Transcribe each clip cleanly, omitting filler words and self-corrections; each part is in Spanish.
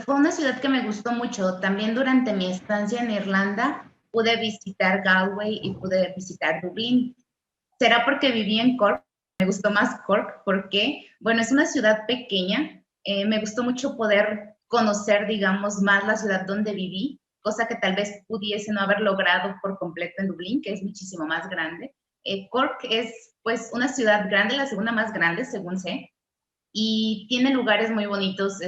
fue una ciudad que me gustó mucho. También durante mi estancia en Irlanda pude visitar Galway y pude visitar Dublín. ¿Será porque viví en Cork? Me gustó más Cork porque, bueno, es una ciudad pequeña. Me gustó mucho poder conocer, digamos, más la ciudad donde viví, cosa que tal vez pudiese no haber logrado por completo en Dublín, que es muchísimo más grande. Cork es, pues, una ciudad grande, la segunda más grande, según sé, y tiene lugares muy bonitos.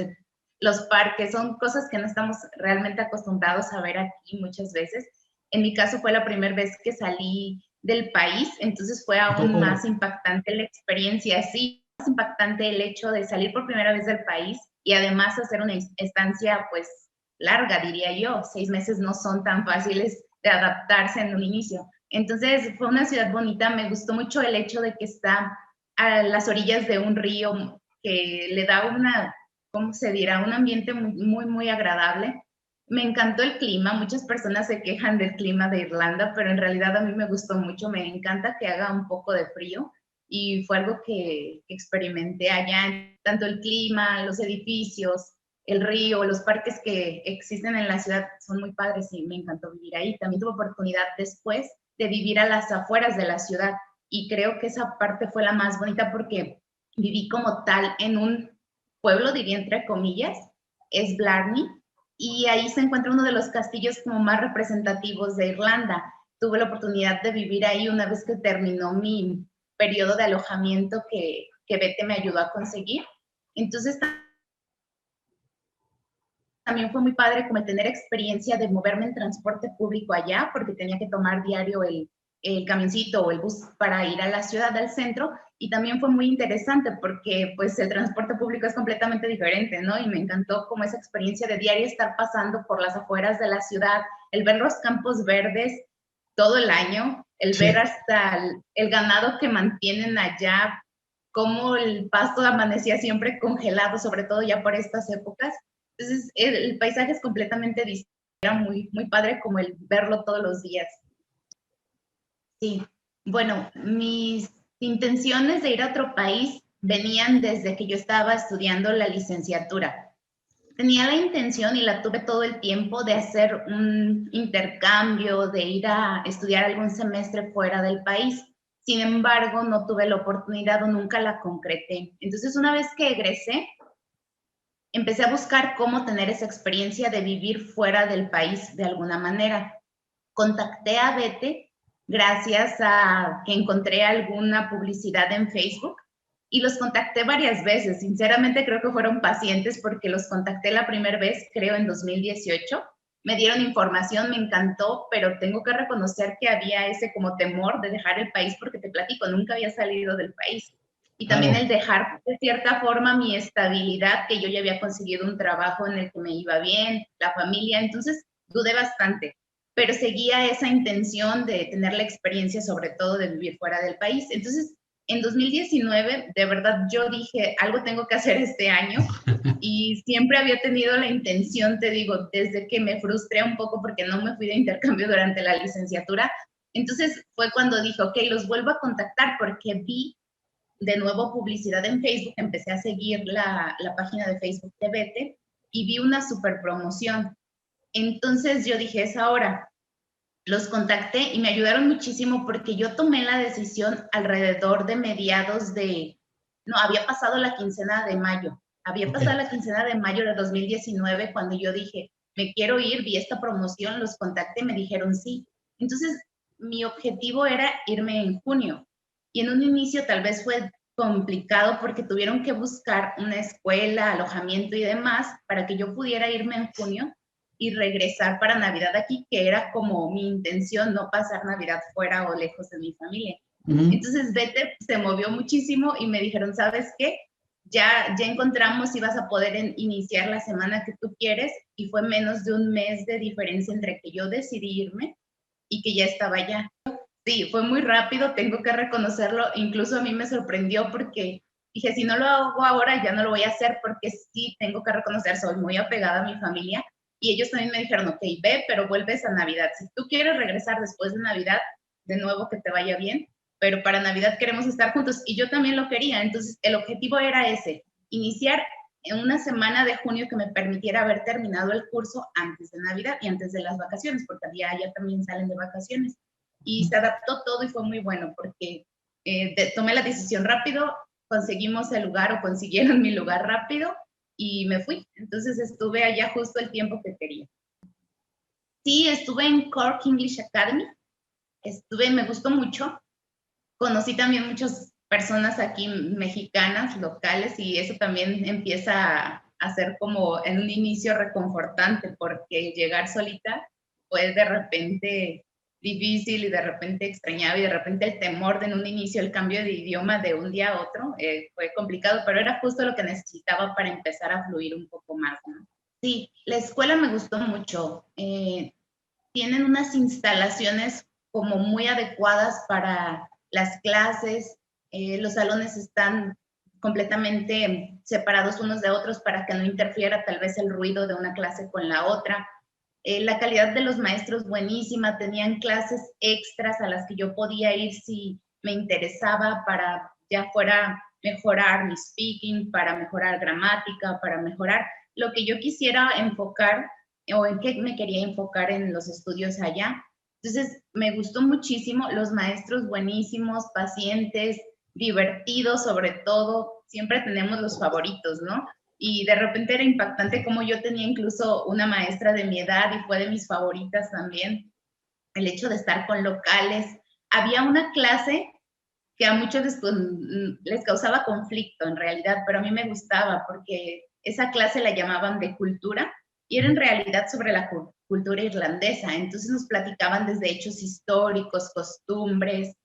Los parques son cosas que no estamos realmente acostumbrados a ver aquí muchas veces. En mi caso fue la primera vez que salí del país, entonces fue aún más Oh, impactante la experiencia, sí, más impactante el hecho de salir por primera vez del país y además hacer una estancia pues larga, diría yo. 6 meses no son tan fáciles de adaptarse en un inicio. Entonces fue una ciudad bonita, me gustó mucho el hecho de que está a las orillas de un río que le da una, ¿cómo se dirá? Un ambiente muy, muy, muy agradable. Me encantó el clima, muchas personas se quejan del clima de Irlanda, pero en realidad a mí me gustó mucho, me encanta que haga un poco de frío y fue algo que experimenté allá, tanto el clima, los edificios, el río, los parques que existen en la ciudad son muy padres y me encantó vivir ahí. También tuve oportunidad después de vivir a las afueras de la ciudad y creo que esa parte fue la más bonita porque viví como tal en un pueblo, diría entre comillas, es Blarney, y ahí se encuentra uno de los castillos como más representativos de Irlanda. Tuve la oportunidad de vivir ahí una vez que terminó mi periodo de alojamiento que Bete me ayudó a conseguir. Entonces también fue muy padre como el tener experiencia de moverme en transporte público allá, porque tenía que tomar diario el camioncito o el bus para ir a la ciudad, al centro, y también fue muy interesante porque pues el transporte público es completamente diferente, ¿no? Y me encantó como esa experiencia de diario estar pasando por las afueras de la ciudad, el ver los campos verdes todo el año, el ver sí. hasta el ganado que mantienen allá, cómo el pasto amanecía siempre congelado, sobre todo ya por estas épocas. Entonces, el paisaje es completamente distinto, era muy, muy padre como el verlo todos los días. Sí, bueno, mis intenciones de ir a otro país venían desde que yo estaba estudiando la licenciatura. Tenía la intención y la tuve todo el tiempo de hacer un intercambio, de ir a estudiar algún semestre fuera del país. Sin embargo, no tuve la oportunidad o nunca la concreté. Entonces, una vez que egresé, empecé a buscar cómo tener esa experiencia de vivir fuera del país de alguna manera. Contacté a Bete gracias a que encontré alguna publicidad en Facebook y los contacté varias veces. Sinceramente creo que fueron pacientes porque los contacté la primera vez, creo en 2018. Me dieron información, me encantó, pero tengo que reconocer que había ese como temor de dejar el país porque te platico, nunca había salido del país. Y también el Claro. dejar de cierta forma mi estabilidad, que yo ya había conseguido un trabajo en el que me iba bien, la familia, entonces dudé bastante, pero seguía esa intención de tener la experiencia, sobre todo de vivir fuera del país. Entonces, en 2019, de verdad, yo dije, algo tengo que hacer este año y siempre había tenido la intención, te digo, desde que me frustré un poco porque no me fui de intercambio durante la licenciatura. Entonces fue cuando dije, ok, los vuelvo a contactar porque vi de nuevo publicidad en Facebook, empecé a seguir la página de Facebook de Bete y vi una super promoción. Entonces yo dije, es ahora. Los contacté y me ayudaron muchísimo porque yo tomé la decisión alrededor de mediados de, no, había pasado la quincena de mayo, había Ok. pasado la quincena de mayo de 2019 cuando yo dije, me quiero ir, vi esta promoción, los contacté, me dijeron sí. Entonces, mi objetivo era irme en junio y en un inicio tal vez fue complicado porque tuvieron que buscar una escuela, alojamiento y demás para que yo pudiera irme en junio y regresar para Navidad aquí, que era como mi intención, no pasar Navidad fuera o lejos de mi familia. Ujú. Entonces Bete se movió muchísimo y me dijeron, ¿sabes qué? Ya encontramos si vas a poder iniciar la semana que tú quieres y fue menos de un mes de diferencia entre que yo decidí irme y que ya estaba allá. Sí, fue muy rápido, tengo que reconocerlo, incluso a mí me sorprendió porque dije, si no lo hago ahora, ya no lo voy a hacer porque sí, tengo que reconocer, soy muy apegada a mi familia y ellos también me dijeron, ok, ve, pero vuelves a Navidad. Si tú quieres regresar después de Navidad, de nuevo que te vaya bien, pero para Navidad queremos estar juntos y yo también lo quería, entonces el objetivo era ese, iniciar en una semana de junio que me permitiera haber terminado el curso antes de Navidad y antes de las vacaciones, porque ya también salen de vacaciones. Y se adaptó todo y fue muy bueno, porque tomé la decisión rápido, conseguimos el lugar o consiguieron mi lugar rápido y me fui. Entonces estuve allá justo el tiempo que quería. Sí, estuve en Cork English Academy. Me gustó mucho. Conocí también muchas personas aquí mexicanas, locales, y eso también empieza a ser como en un inicio reconfortante, porque llegar solita fue de repente difícil y de repente extrañaba y de repente el temor de en un inicio el cambio de idioma de un día a otro fue complicado, pero era justo lo que necesitaba para empezar a fluir un poco más, ¿no? Sí, la escuela me gustó mucho. Tienen unas instalaciones como muy adecuadas para las clases, los salones están completamente separados unos de otros para que no interfiera tal vez el ruido de una clase con la otra. La calidad de los maestros buenísima, tenían clases extras a las que yo podía ir si me interesaba para ya fuera mejorar mi speaking, para mejorar gramática, para mejorar lo que yo quisiera enfocar o en qué me quería enfocar en los estudios allá. Entonces, me gustó muchísimo, los maestros buenísimos, pacientes, divertidos sobre todo, siempre tenemos los favoritos, ¿no? Y de repente era impactante como yo tenía incluso una maestra de mi edad y fue de mis favoritas también, el hecho de estar con locales. Había una clase que a muchos les causaba conflicto en realidad, pero a mí me gustaba porque esa clase la llamaban de cultura y era en realidad sobre la cultura irlandesa. Entonces nos platicaban desde hechos históricos, costumbres,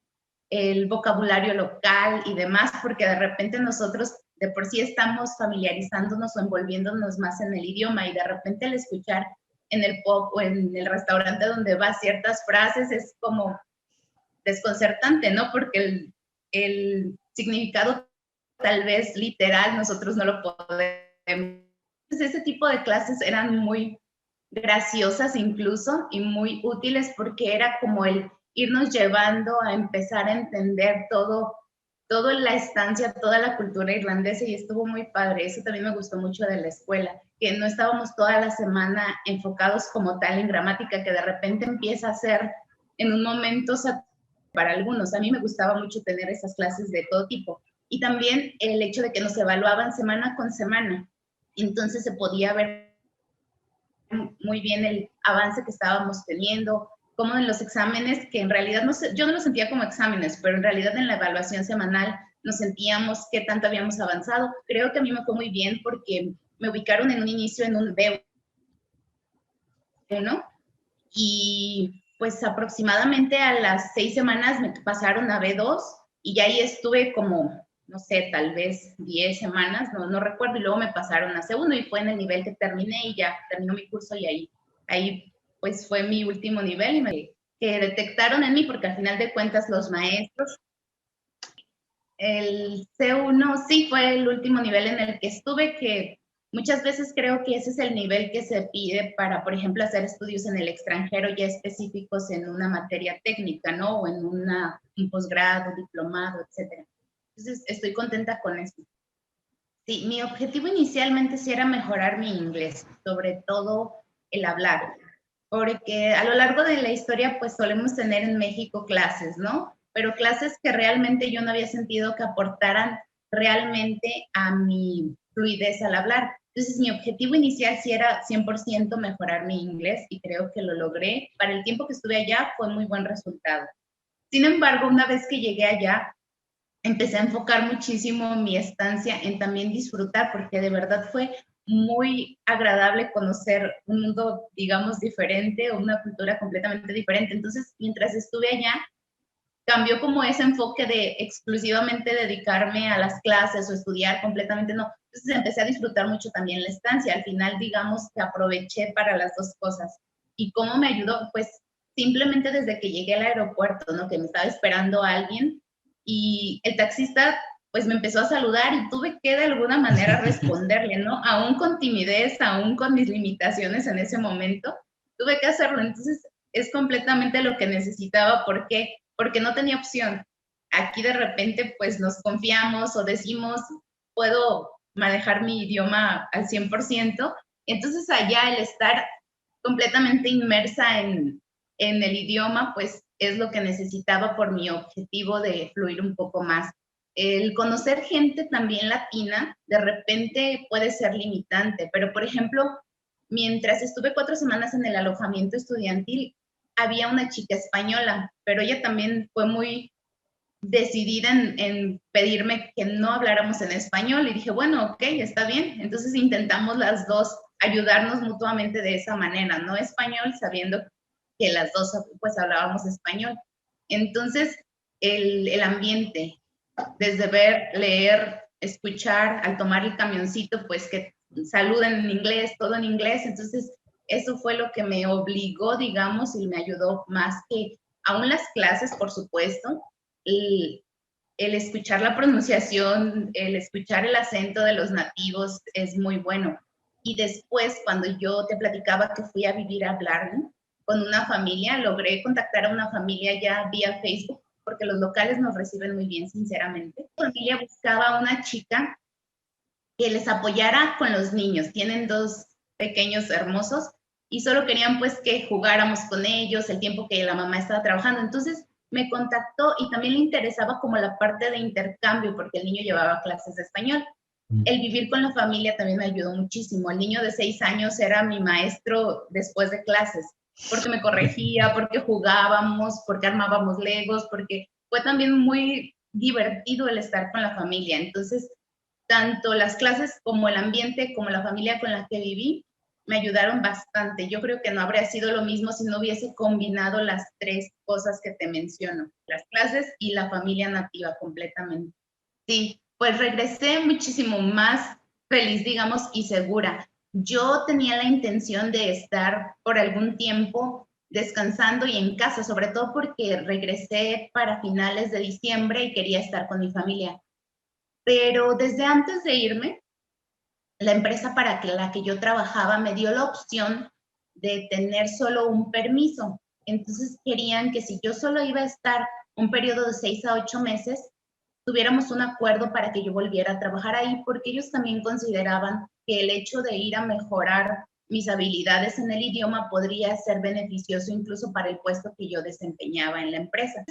el vocabulario local y demás, porque de repente nosotros de por sí estamos familiarizándonos o envolviéndonos más en el idioma y de repente al escuchar en el pop o en el restaurante donde vas ciertas frases es como desconcertante, ¿no? Porque el significado tal vez literal nosotros no lo podemos. Entonces, ese tipo de clases eran muy graciosas incluso y muy útiles porque era como el irnos llevando a empezar a entender todo la estancia, toda la cultura irlandesa y estuvo muy padre. Eso también me gustó mucho de la escuela, que no estábamos toda la semana enfocados como tal en gramática, que de repente empieza a ser en un momento para algunos. A mí me gustaba mucho tener esas clases de todo tipo. Y también el hecho de que nos evaluaban semana con semana. Entonces se podía ver muy bien el avance que estábamos teniendo, como en los exámenes, que en realidad yo no lo sentía como exámenes, pero en realidad en la evaluación semanal nos sentíamos qué tanto habíamos avanzado. Creo que a mí me fue muy bien porque me ubicaron en un inicio en un B1 y pues aproximadamente a las 6 semanas me pasaron a B2 y ya ahí estuve como, no sé, tal vez 10 semanas, no recuerdo, y luego me pasaron a C1 y fue en el nivel que terminé y ya terminó mi curso y ahí pues fue mi último nivel y que detectaron en mí porque al final de cuentas los maestros, el C1 sí fue el último nivel en el que estuve, que muchas veces creo que ese es el nivel que se pide para, por ejemplo, hacer estudios en el extranjero ya específicos en una materia técnica, ¿no? O en un posgrado, diplomado, etcétera. Entonces, estoy contenta con esto. Sí, mi objetivo inicialmente sí era mejorar mi inglés, sobre todo el hablar, porque a lo largo de la historia pues solemos tener en México clases, ¿no? Pero clases que realmente yo no había sentido que aportaran realmente a mi fluidez al hablar. Entonces mi objetivo inicial sí era 100% mejorar mi inglés y creo que lo logré. Para el tiempo que estuve allá fue muy buen resultado. Sin embargo, una vez que llegué allá, empecé a enfocar muchísimo mi estancia en también disfrutar, porque de verdad fue muy agradable conocer un mundo, digamos, diferente o una cultura completamente diferente. Entonces, mientras estuve allá, cambió como ese enfoque de exclusivamente dedicarme a las clases o estudiar completamente, no. Entonces empecé a disfrutar mucho también la estancia. Al final, digamos que aproveché para las dos cosas. ¿Y cómo me ayudó? Pues simplemente desde que llegué al aeropuerto, ¿no? Que me estaba esperando alguien y el taxista pues me empezó a saludar y tuve que de alguna manera responderle, ¿no? Aún con timidez, aún con mis limitaciones en ese momento, tuve que hacerlo. Entonces es completamente lo que necesitaba. ¿Por qué? Porque no tenía opción. Aquí de repente pues nos confiamos o decimos, puedo manejar mi idioma al 100%. Entonces allá el estar completamente inmersa en el idioma, pues es lo que necesitaba por mi objetivo de fluir un poco más. El conocer gente también latina de repente puede ser limitante, pero por ejemplo, mientras estuve 4 semanas en el alojamiento estudiantil, había una chica española, pero ella también fue muy decidida en pedirme que no habláramos en español y dije, bueno, ok, está bien. Entonces intentamos las dos ayudarnos mutuamente de esa manera, no español, sabiendo que las dos pues hablábamos español. Entonces, el ambiente, desde ver, leer, escuchar, al tomar el camioncito, pues que saluden en inglés, todo en inglés. Entonces, eso fue lo que me obligó, digamos, y me ayudó más que aún las clases, por supuesto, el escuchar la pronunciación, el escuchar el acento de los nativos es muy bueno. Y después, cuando yo te platicaba que fui a vivir a Blarney con una familia, logré contactar a una familia ya vía Facebook, porque los locales nos reciben muy bien, sinceramente. La familia buscaba a una chica que les apoyara con los niños. Tienen 2 pequeños hermosos y solo querían pues que jugáramos con ellos el tiempo que la mamá estaba trabajando. Entonces me contactó y también le interesaba como la parte de intercambio porque el niño llevaba clases de español. El vivir con la familia también me ayudó muchísimo. El niño de 6 años era mi maestro después de clases, porque me corregía, porque jugábamos, porque armábamos legos, porque fue también muy divertido el estar con la familia. Entonces, tanto las clases como el ambiente, como la familia con la que viví, me ayudaron bastante. Yo creo que no habría sido lo mismo si no hubiese combinado las 3 cosas que te menciono, las clases y la familia nativa completamente. Sí, pues regresé muchísimo más feliz, digamos, y segura. Yo tenía la intención de estar por algún tiempo descansando y en casa, sobre todo porque regresé para finales de diciembre y quería estar con mi familia. Pero desde antes de irme, la empresa para la que yo trabajaba me dio la opción de tener solo un permiso. Entonces querían que si yo solo iba a estar un periodo de 6 a 8 meses, tuviéramos un acuerdo para que yo volviera a trabajar ahí, porque ellos también consideraban que el hecho de ir a mejorar mis habilidades en el idioma podría ser beneficioso incluso para el puesto que yo desempeñaba en la empresa.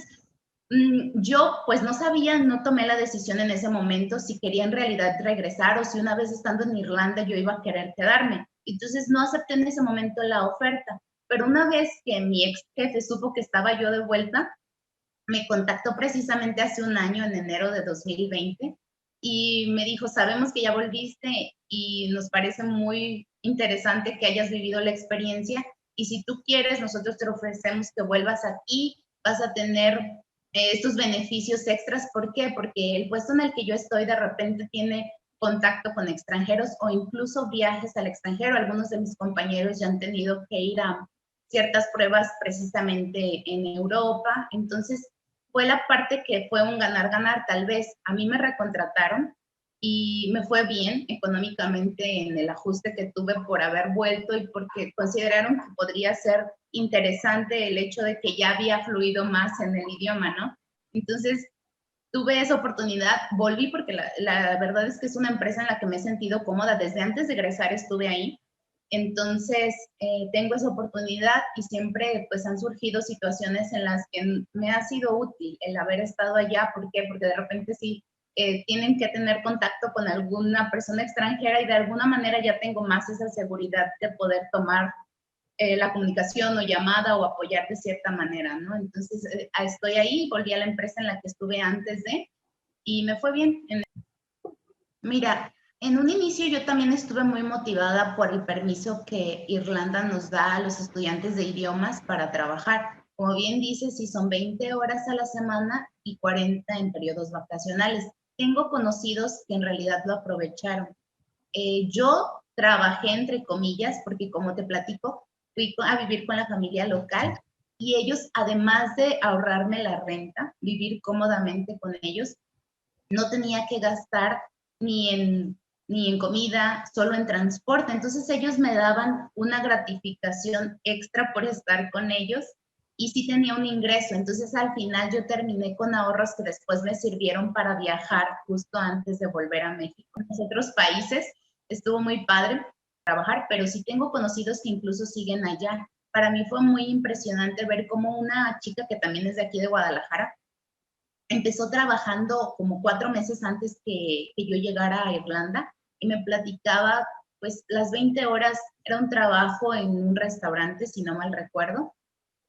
Yo pues no sabía, no tomé la decisión en ese momento si quería en realidad regresar o si una vez estando en Irlanda yo iba a querer quedarme. Entonces no acepté en ese momento la oferta, pero una vez que mi ex jefe supo que estaba yo de vuelta, me contactó precisamente hace un año, en enero de 2020, y me dijo, sabemos que ya volviste y nos parece muy interesante que hayas vivido la experiencia y si tú quieres, nosotros te ofrecemos que vuelvas aquí, vas a tener estos beneficios extras. ¿Por qué? Porque el puesto en el que yo estoy de repente tiene contacto con extranjeros o incluso viajes al extranjero. Algunos de mis compañeros ya han tenido que ir a ciertas pruebas precisamente en Europa. Entonces, fue la parte que fue un ganar-ganar. Tal vez a mí me recontrataron y me fue bien económicamente en el ajuste que tuve por haber vuelto y porque consideraron que podría ser interesante el hecho de que ya había fluido más en el idioma, ¿no? Entonces, tuve esa oportunidad, volví porque la verdad es que es una empresa en la que me he sentido cómoda. Desde antes de egresar estuve ahí. Entonces, tengo esa oportunidad y siempre pues han surgido situaciones en las que me ha sido útil el haber estado allá. ¿Por qué? Porque de repente sí tienen que tener contacto con alguna persona extranjera y de alguna manera ya tengo más esa seguridad de poder tomar la comunicación o llamada o apoyar de cierta manera, ¿no? Entonces, estoy ahí, volví a la empresa en la que estuve antes de y me fue bien. Mira, en un inicio yo también estuve muy motivada por el permiso que Irlanda nos da a los estudiantes de idiomas para trabajar. Como bien dices, si son 20 horas a la semana y 40 en periodos vacacionales. Tengo conocidos que en realidad lo aprovecharon. Yo trabajé entre comillas porque como te platico, fui a vivir con la familia local y ellos, además de ahorrarme la renta, vivir cómodamente con ellos, no tenía que gastar ni en, ni en comida, solo en transporte. Entonces ellos me daban una gratificación extra por estar con ellos y sí tenía un ingreso. Entonces al final yo terminé con ahorros que después me sirvieron para viajar justo antes de volver a México. En los otros países estuvo muy padre trabajar, pero sí tengo conocidos que incluso siguen allá. Para mí fue muy impresionante ver cómo una chica que también es de aquí de Guadalajara empezó trabajando como 4 meses antes que yo llegara a Irlanda y me platicaba, pues las 20 horas era un trabajo en un restaurante, si no mal recuerdo,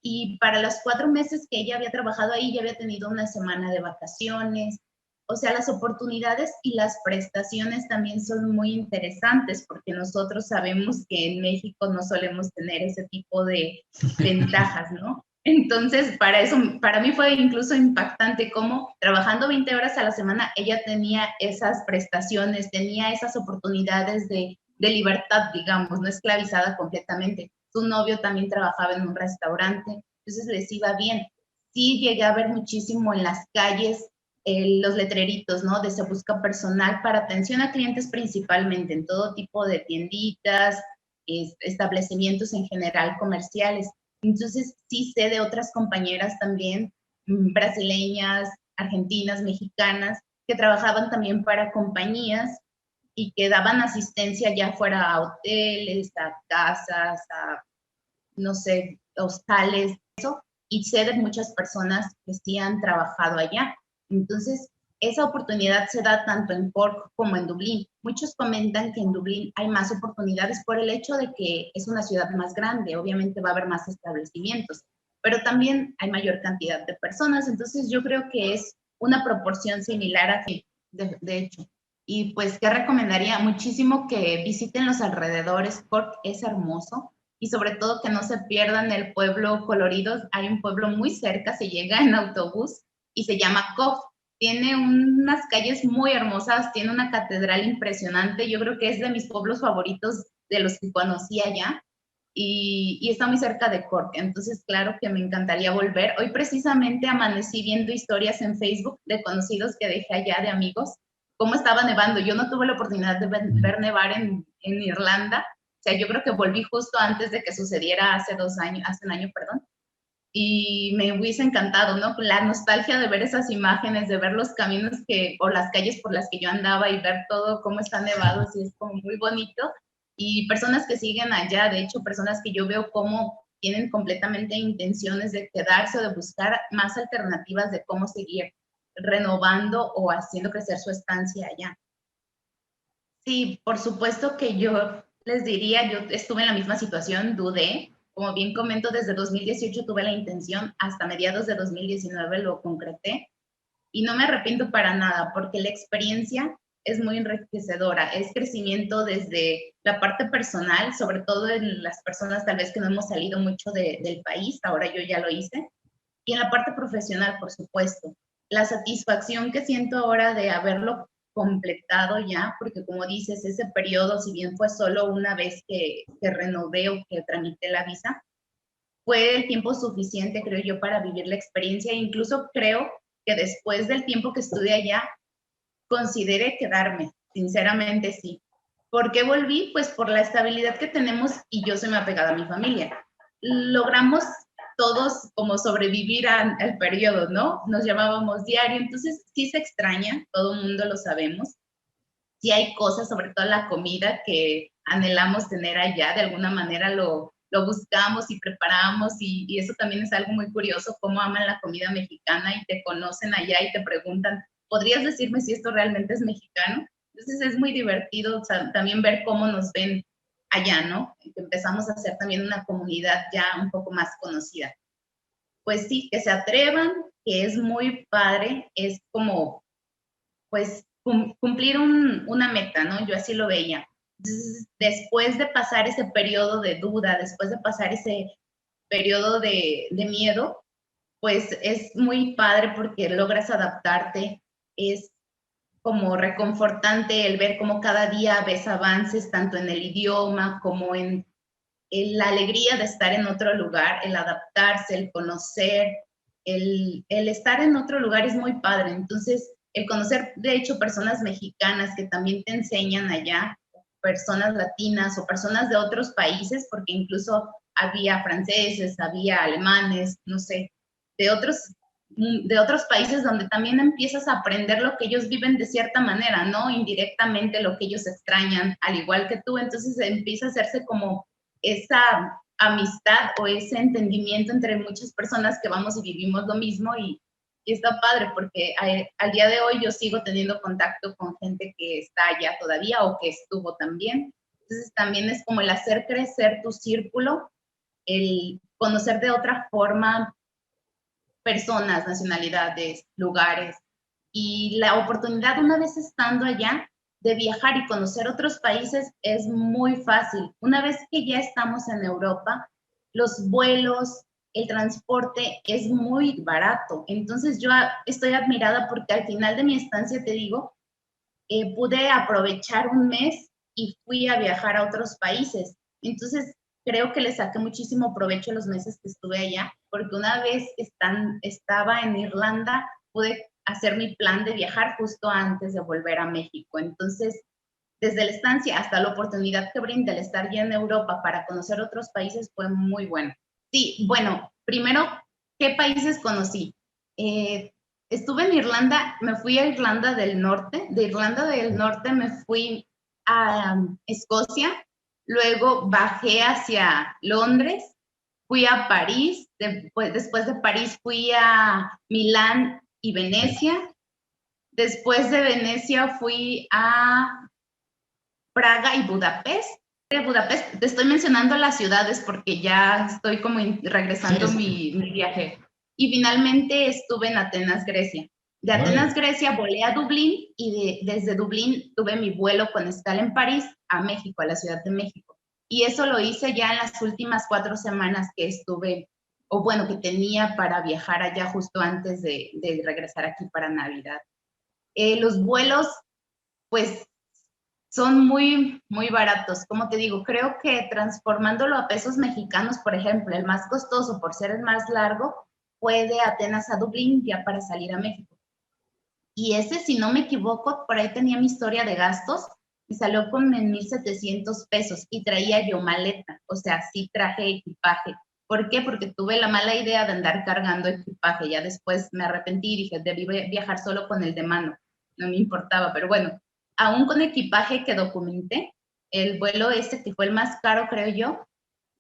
y para los 4 meses que ella había trabajado ahí, ya había tenido una semana de vacaciones. O sea, las oportunidades y las prestaciones también son muy interesantes porque nosotros sabemos que en México no solemos tener ese tipo de ventajas, ¿no? Entonces, para eso, para mí fue incluso impactante cómo trabajando 20 horas a la semana, ella tenía esas prestaciones, tenía esas oportunidades de libertad, digamos, no esclavizada completamente. Su novio también trabajaba en un restaurante, entonces les iba bien. Sí llegué a ver muchísimo en las calles los letreritos, ¿no? De se busca personal para atención a clientes principalmente, en todo tipo de tienditas, establecimientos en general comerciales. Entonces sí sé de otras compañeras también, brasileñas, argentinas, mexicanas, que trabajaban también para compañías y que daban asistencia ya fuera a hoteles, a casas, a, no sé, hostales, eso, y sé de muchas personas que sí han trabajado allá. Entonces, esa oportunidad se da tanto en Cork como en Dublín. Muchos comentan que en Dublín hay más oportunidades por el hecho de que es una ciudad más grande, obviamente va a haber más establecimientos, pero también hay mayor cantidad de personas, entonces yo creo que es una proporción similar a que, de hecho. Y pues, ¿qué recomendaría? Muchísimo que visiten los alrededores. Cork es hermoso y sobre todo que no se pierdan el pueblo colorido. Hay un pueblo muy cerca, se llega en autobús y se llama Cove. Tiene unas calles muy hermosas, tiene una catedral impresionante. Yo creo que es de mis pueblos favoritos de los que conocí allá y está muy cerca de Cork. Entonces, claro que me encantaría volver. Hoy precisamente amanecí viendo historias en Facebook de conocidos que dejé allá, de amigos, cómo estaba nevando. Yo no tuve la oportunidad de ver nevar en Irlanda. O sea, yo creo que volví justo antes de que sucediera hace 2 años, hace un año, perdón, y me hubiese encantado, ¿no? La nostalgia de ver esas imágenes, de ver los caminos que, o las calles por las que yo andaba y ver todo cómo está nevado, sí es como muy bonito. Y personas que siguen allá, de hecho, personas que yo veo cómo tienen completamente intenciones de quedarse o de buscar más alternativas de cómo seguir renovando o haciendo crecer su estancia allá. Sí, por supuesto que yo les diría, yo estuve en la misma situación, dudé, como bien comento, desde 2018 tuve la intención, hasta mediados de 2019 lo concreté y no me arrepiento para nada porque la experiencia es muy enriquecedora, es crecimiento desde la parte personal, sobre todo en las personas tal vez que no hemos salido mucho del país, ahora yo ya lo hice, y en la parte profesional, por supuesto. La satisfacción que siento ahora de haberlo completado ya, porque como dices, ese periodo, si bien fue solo una vez que renové o que tramité la visa, fue el tiempo suficiente, creo yo, para vivir la experiencia. Incluso creo que después del tiempo que estuve allá, consideré quedarme, sinceramente sí. ¿Por qué volví? Pues por la estabilidad que tenemos y yo soy muy apegada a mi familia. Logramos todos como sobrevivir al periodo, ¿no? Nos llamábamos diario, entonces sí se extraña, todo el mundo lo sabemos. Sí hay cosas, sobre todo la comida, que anhelamos tener allá, de alguna manera lo buscamos y preparamos y eso también es algo muy curioso, cómo aman la comida mexicana y te conocen allá y te preguntan, ¿podrías decirme si esto realmente es mexicano? Entonces es muy divertido, o sea, también ver cómo nos ven allá, ¿no? Que empezamos a hacer también una comunidad ya un poco más conocida. Pues sí, que se atrevan, que es muy padre, es como, pues, cumplir una meta, ¿no? Yo así lo veía. Entonces, después de pasar ese periodo de duda, después de pasar ese periodo de miedo, pues es muy padre porque logras adaptarte, es como reconfortante el ver cómo cada día ves avances tanto en el idioma como en la alegría de estar en otro lugar, el adaptarse, el conocer, el estar en otro lugar es muy padre. Entonces, el conocer, de hecho, personas mexicanas que también te enseñan allá, personas latinas o personas de otros países, porque incluso había franceses, había alemanes, no sé, de otros países donde también empiezas a aprender lo que ellos viven de cierta manera, ¿no? Indirectamente lo que ellos extrañan, al igual que tú, entonces empieza a hacerse como esa amistad o ese entendimiento entre muchas personas que vamos y vivimos lo mismo y está padre porque al día de hoy yo sigo teniendo contacto con gente que está allá todavía o que estuvo también. Entonces también es como el hacer crecer tu círculo, el conocer de otra forma personas, nacionalidades, lugares y la oportunidad una vez estando allá de viajar y conocer otros países es muy fácil. Una vez que ya estamos en Europa, los vuelos, el transporte es muy barato. Entonces yo estoy admirada porque al final de mi estancia, te digo, pude aprovechar un mes y fui a viajar a otros países. Entonces creo que le saqué muchísimo provecho los meses que estuve allá, porque una vez estaba en Irlanda, pude hacer mi plan de viajar justo antes de volver a México. Entonces, desde la estancia hasta la oportunidad que brinda el estar ya en Europa para conocer otros países fue muy bueno. Sí, bueno, primero, ¿qué países conocí? Estuve en Irlanda, me fui a Irlanda del Norte, de Irlanda del Norte me fui a Escocia, luego bajé hacia Londres, fui a París, después de París fui a Milán y Venecia, después de Venecia fui a Praga y Budapest. De Budapest, te estoy mencionando las ciudades porque ya estoy como regresando mi viaje. Y finalmente estuve en Atenas, Grecia. De Atenas, Grecia, volé a Dublín y desde Dublín tuve mi vuelo con escala en París a México, a la Ciudad de México. Y eso lo hice ya en las últimas 4 semanas que estuve, o bueno, que tenía para viajar allá justo antes de regresar aquí para Navidad. Los vuelos, pues, son muy, muy baratos. Como te digo, creo que transformándolo a pesos mexicanos, por ejemplo, el más costoso por ser el más largo, fue de Atenas a Dublín ya para salir a México. Y ese, si no me equivoco, por ahí tenía mi historia de gastos y salió con 1,700 pesos y traía yo maleta, o sea, sí traje equipaje. ¿Por qué? Porque tuve la mala idea de andar cargando equipaje. Ya después me arrepentí y dije, debí viajar solo con el de mano. No me importaba, pero bueno, aún con equipaje que documenté, el vuelo este, que fue el más caro, creo yo,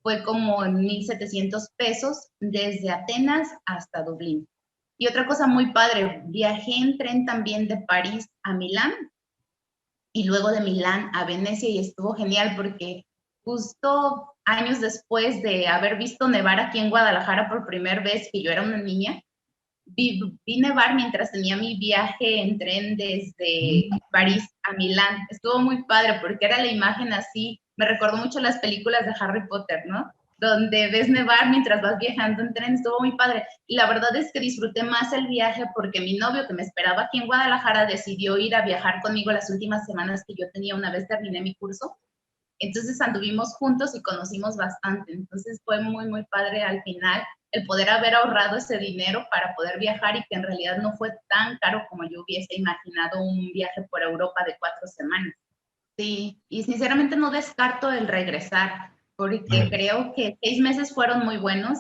fue como en 1,700 pesos desde Atenas hasta Dublín. Y otra cosa muy padre, viajé en tren también de París a Milán y luego de Milán a Venecia y estuvo genial porque justo años después de haber visto nevar aquí en Guadalajara por primera vez, que yo era una niña, vi nevar mientras tenía mi viaje en tren desde París a Milán. Estuvo muy padre porque era la imagen así, me recordó mucho las películas de Harry Potter, ¿no? Donde ves nevar mientras vas viajando en tren, estuvo muy padre. Y la verdad es que disfruté más el viaje porque mi novio, que me esperaba aquí en Guadalajara, decidió ir a viajar conmigo las últimas semanas que yo tenía una vez terminé mi curso. Entonces anduvimos juntos y conocimos bastante. Entonces fue muy, muy padre al final el poder haber ahorrado ese dinero para poder viajar y que en realidad no fue tan caro como yo hubiese imaginado un viaje por Europa de 4 semanas. Sí, y sinceramente no descarto el regresar, porque creo que 6 meses fueron muy buenos,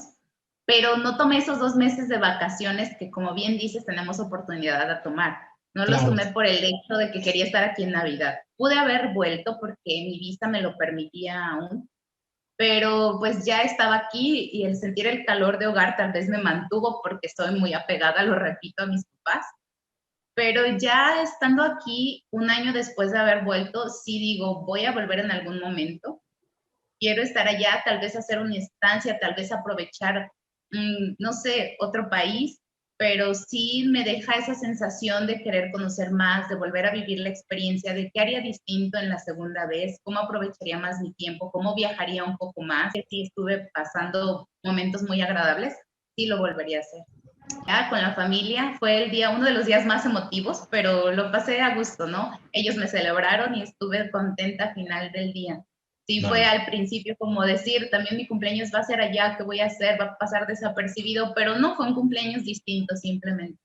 pero no tomé esos 2 meses de vacaciones que, como bien dices, tenemos oportunidad de tomar. No los tomé por el hecho de que quería estar aquí en Navidad. Pude haber vuelto porque mi visa me lo permitía aún, pero pues ya estaba aquí y el sentir el calor de hogar tal vez me mantuvo porque estoy muy apegada, lo repito, a mis papás. Pero ya estando aquí, un año después de haber vuelto, sí digo, voy a volver en algún momento. Quiero estar allá, tal vez hacer una estancia, tal vez aprovechar, no sé, otro país, pero sí me deja esa sensación de querer conocer más, de volver a vivir la experiencia, de qué haría distinto en la segunda vez, cómo aprovecharía más mi tiempo, cómo viajaría un poco más. Sí estuve pasando momentos muy agradables, sí lo volvería a hacer. Ya con la familia fue uno de los días más emotivos, pero lo pasé a gusto, ¿no? Ellos me celebraron y estuve contenta al final del día. Sí, fue al principio como decir, también mi cumpleaños va a ser allá, ¿qué voy a hacer? Va a pasar desapercibido, pero no, fue un cumpleaños distinto simplemente.